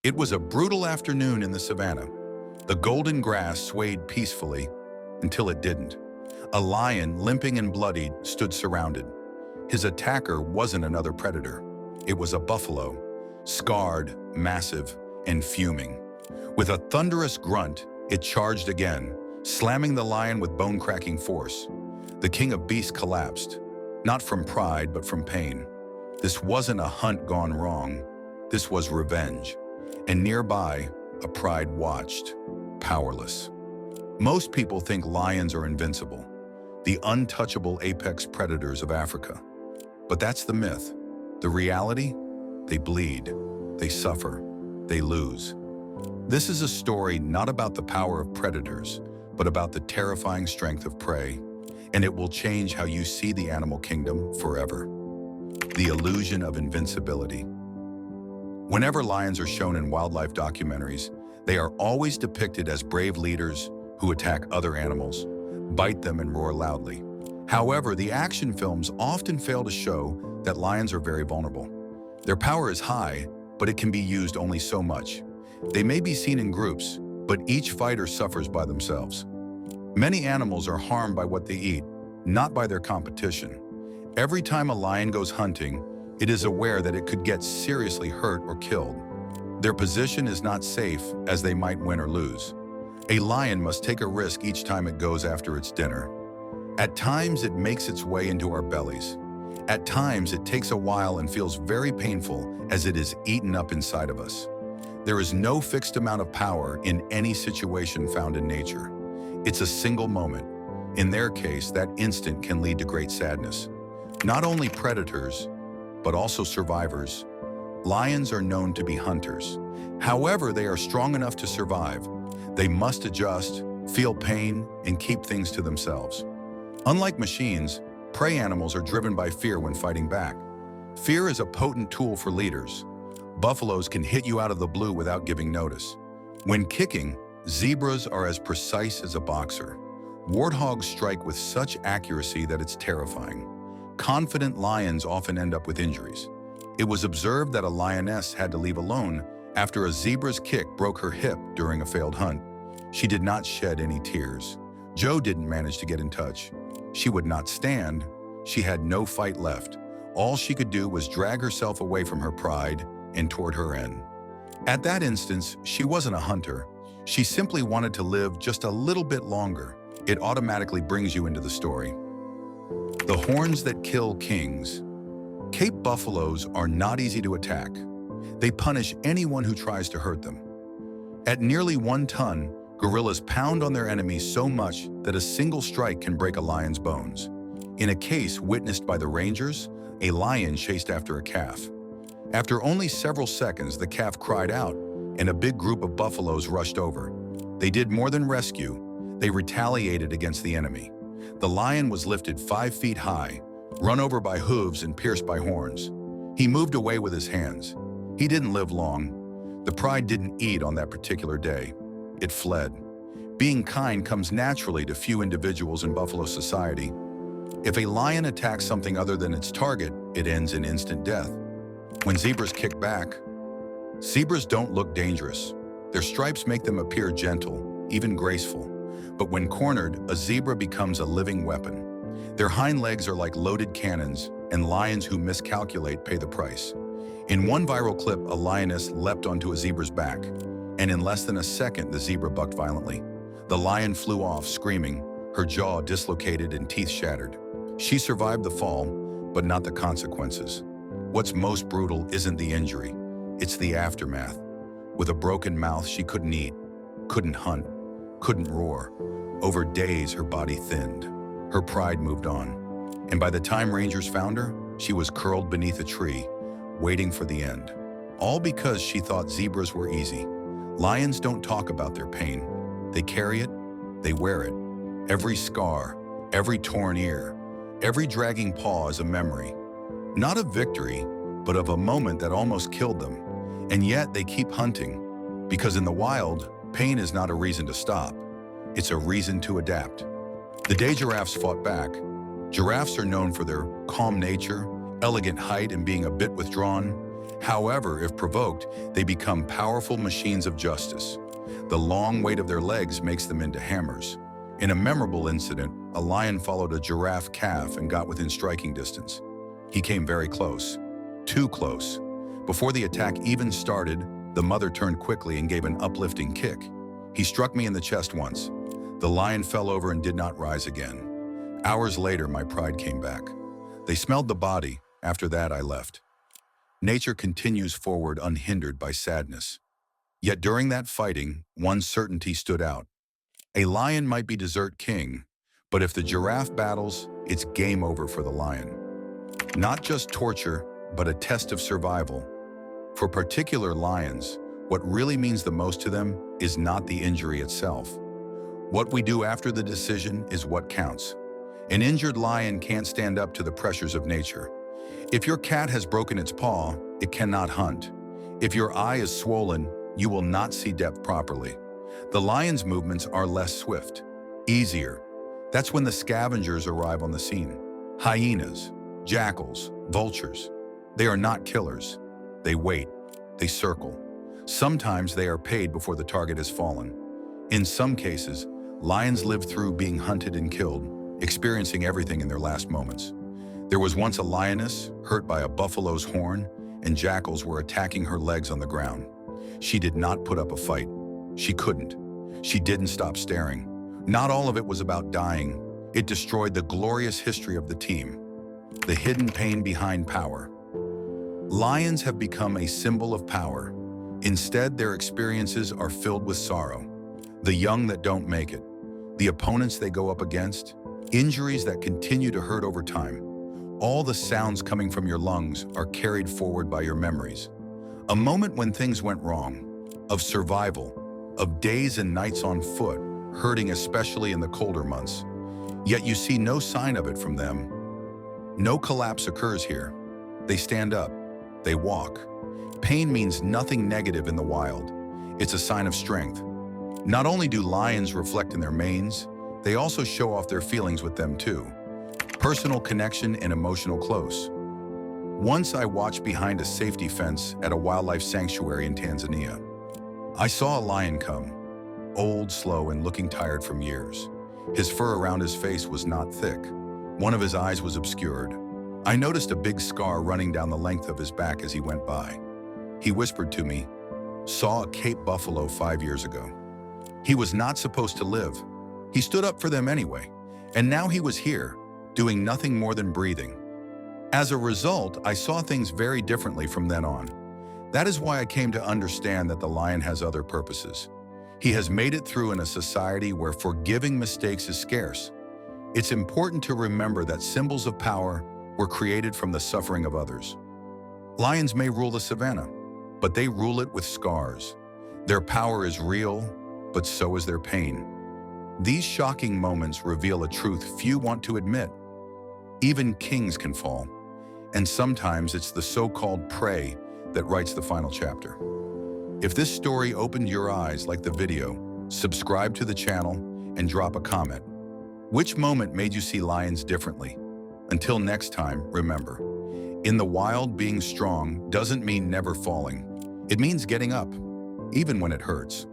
It was a brutal afternoon in the savannah. The golden grass swayed peacefully until it didn't. A lion, limping and bloodied, stood surrounded. His attacker wasn't another predator. It was a buffalo, scarred, massive, and fuming. With a thunderous grunt, it charged again, slamming the lion with bone-cracking force. The king of beasts collapsed, not from pride but from pain. This wasn't a hunt gone wrong. This was revenge. And nearby, a pride watched, powerless. Most people think lions are invincible, the untouchable apex predators of Africa. But that's the myth. The reality? They bleed, they suffer, they lose. This is a story not about the power of predators, but about the terrifying strength of prey, and it will change how you see the animal kingdom forever. The illusion of invincibility. Whenever lions are shown in wildlife documentaries, they are always depicted as brave leaders who attack other animals, bite them, and roar loudly. However, the action films often fail to show that lions are very vulnerable. Their power is high, but it can be used only so much. They may be seen in groups, but each fighter suffers by themselves. Many animals are harmed by what they eat, not by their competition. Every time a lion goes hunting, it is aware that it could get seriously hurt or killed. Their position is not safe, as they might win or lose. A lion must take a risk each time it goes after its dinner. At times, it makes its way into our bellies. At times, it takes a while and feels very painful as it is eaten up inside of us. There is no fixed amount of power in any situation found in nature. It's a single moment. In their case, that instant can lead to great sadness. Not only predators, but also survivors. Lions are known to be hunters. However, they are strong enough to survive. They must adjust, feel pain, and keep things to themselves. Unlike machines, prey animals are driven by fear when fighting back. Fear is a potent tool for leaders. Buffaloes can hit you out of the blue without giving notice. When kicking, zebras are as precise as a boxer. Warthogs strike with such accuracy that it's terrifying. Confident lions often end up with injuries. It was observed that a lioness had to leave alone after a zebra's kick broke her hip during a failed hunt. She did not shed any tears. Joe didn't manage to get in touch. She would not stand. She had no fight left. All she could do was drag herself away from her pride and toward her end. At that instance, she wasn't a hunter. She simply wanted to live just a little bit longer. It automatically brings you into the story. The horns that kill kings. Cape buffaloes are not easy to attack. They punish anyone who tries to hurt them. At nearly 1 ton, gorillas pound on their enemies so much that a single strike can break a lion's bones. In a case witnessed by the rangers, a lion chased after a calf. After only several seconds, the calf cried out, and a big group of buffaloes rushed over. They did more than rescue. They retaliated against the enemy. The lion was lifted 5 feet high, run over by hooves and pierced by horns. He moved away with his hands. He didn't live long. The pride didn't eat on that particular day. It fled. Being kind comes naturally to few individuals in buffalo society. If a lion attacks something other than its target, it ends in instant death. When zebras kick back, zebras don't look dangerous. Their stripes make them appear gentle, even graceful. But when cornered, a zebra becomes a living weapon. Their hind legs are like loaded cannons, and lions who miscalculate pay the price. In one viral clip, a lioness leapt onto a zebra's back, and in less than a second, the zebra bucked violently. The lion flew off, screaming, her jaw dislocated and teeth shattered. She survived the fall, but not the consequences. What's most brutal isn't the injury, it's the aftermath. With a broken mouth, she couldn't eat, couldn't hunt, couldn't roar. Over days, her body thinned. Her pride moved on. And by the time rangers found her, she was curled beneath a tree, waiting for the end. All because she thought zebras were easy. Lions don't talk about their pain. They carry it, they wear it. Every scar, every torn ear, every dragging paw is a memory. Not of victory, but of a moment that almost killed them. And yet they keep hunting. Because in the wild, pain is not a reason to stop. It's a reason to adapt. The day giraffes fought back, giraffes are known for their calm nature, elegant height, and being a bit withdrawn. However, if provoked, they become powerful machines of justice. The long weight of their legs makes them into hammers. In a memorable incident, a lion followed a giraffe calf and got within striking distance. He came very close, too close. Before the attack even started, the mother turned quickly and gave an uplifting kick. He struck me in the chest once. The lion fell over and did not rise again. Hours later, my pride came back. They smelled the body. After that, I left. Nature continues forward unhindered by sadness. Yet during that fighting, one certainty stood out. A lion might be desert king, but if the giraffe battles, it's game over for the lion. Not just torture, but a test of survival. For particular lions, what really means the most to them is not the injury itself. What we do after the decision is what counts. An injured lion can't stand up to the pressures of nature. If your cat has broken its paw, it cannot hunt. If your eye is swollen, you will not see depth properly. The lion's movements are less swift, easier. That's when the scavengers arrive on the scene. Hyenas, jackals, vultures. They are not killers. They wait. They circle. Sometimes they are paid before the target has fallen. In some cases, lions live through being hunted and killed, experiencing everything in their last moments. There was once a lioness hurt by a buffalo's horn, and jackals were attacking her legs on the ground. She did not put up a fight. She couldn't. She didn't stop staring. Not all of it was about dying. It destroyed the glorious history of the team. The hidden pain behind power. Lions have become a symbol of power. Instead, their experiences are filled with sorrow. The young that don't make it, the opponents they go up against, injuries that continue to hurt over time. All the sounds coming from your lungs are carried forward by your memories. A moment when things went wrong, of survival, of days and nights on foot, hurting especially in the colder months. Yet you see no sign of it from them. No collapse occurs here. They stand up. They walk. Pain means nothing negative in the wild. It's a sign of strength. Not only do lions reflect in their manes, they also show off their feelings with them too. Personal connection and emotional close. Once I watched behind a safety fence at a wildlife sanctuary in Tanzania. I saw a lion come, old, slow, and looking tired from years. His fur around his face was not thick. One of his eyes was obscured. I noticed a big scar running down the length of his back as he went by. He whispered to me, "Saw a Cape buffalo 5 years ago." He was not supposed to live. He stood up for them anyway, and now he was here, doing nothing more than breathing. As a result, I saw things very differently from then on. That is why I came to understand that the lion has other purposes. He has made it through in a society where forgiving mistakes is scarce. It's important to remember that symbols of power were created from the suffering of others. Lions may rule the savannah, but they rule it with scars. Their power is real, but so is their pain. These shocking moments reveal a truth few want to admit. Even kings can fall, and sometimes it's the so-called prey that writes the final chapter. If this story opened your eyes like the video, subscribe to the channel and drop a comment. Which moment made you see lions differently? Until next time, remember, in the wild, being strong doesn't mean never falling. It means getting up, even when it hurts.